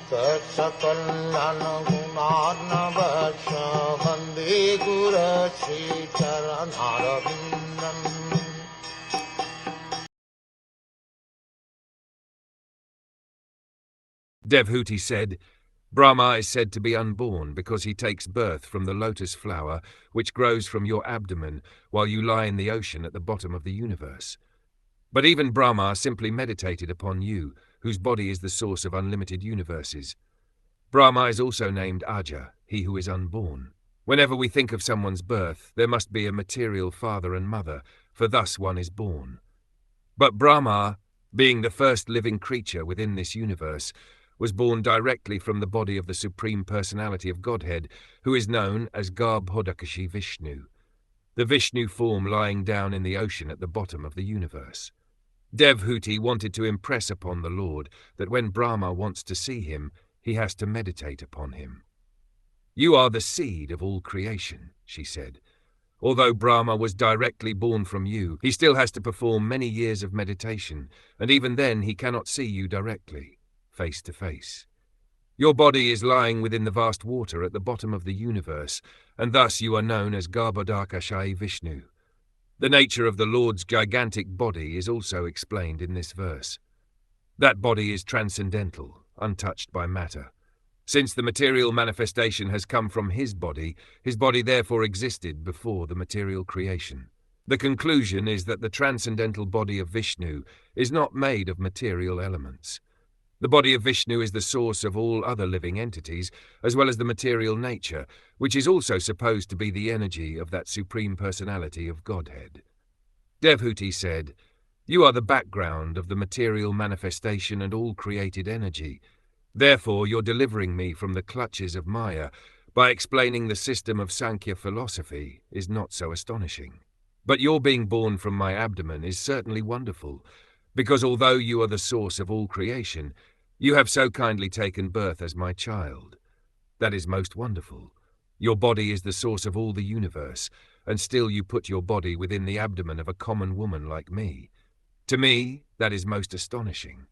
Saksakallan gunarnavasya Vande Guru Sri Charanarvindam. Devhuti said, Brahma is said to be unborn because he takes birth from the lotus flower which grows from your abdomen while you lie in the ocean at the bottom of the universe. But even Brahma simply meditated upon you, whose body is the source of unlimited universes. Brahma is also named Aja, he who is unborn. Whenever we think of someone's birth, there must be a material father and mother, for thus one is born. But Brahma, being the first living creature within this universe, was born directly from the body of the Supreme Personality of Godhead, who is known as Garbhodakashi Vishnu, the Vishnu form lying down in the ocean at the bottom of the universe. Devhuti wanted to impress upon the Lord that when Brahma wants to see him, he has to meditate upon him. You are the seed of all creation, she said. Although Brahma was directly born from you, he still has to perform many years of meditation, and even then he cannot see you directly, face to face. Your body is lying within the vast water at the bottom of the universe, and thus you are known as Garbhodakashi Vishnu. The nature of the Lord's gigantic body is also explained in this verse. That body is transcendental, untouched by matter. Since the material manifestation has come from his body therefore existed before the material creation. The conclusion is that the transcendental body of Vishnu is not made of material elements. The body of Vishnu is the source of all other living entities, as well as the material nature, which is also supposed to be the energy of that Supreme Personality of Godhead. Devhuti said, You are the background of the material manifestation and all created energy. Therefore, you're delivering me from the clutches of Maya by explaining the system of Sankhya philosophy is not so astonishing. But your being born from my abdomen is certainly wonderful, because although you are the source of all creation, you have so kindly taken birth as my child. That is most wonderful. Your body is the source of all the universe, and still you put your body within the abdomen of a common woman like me. To me, that is most astonishing.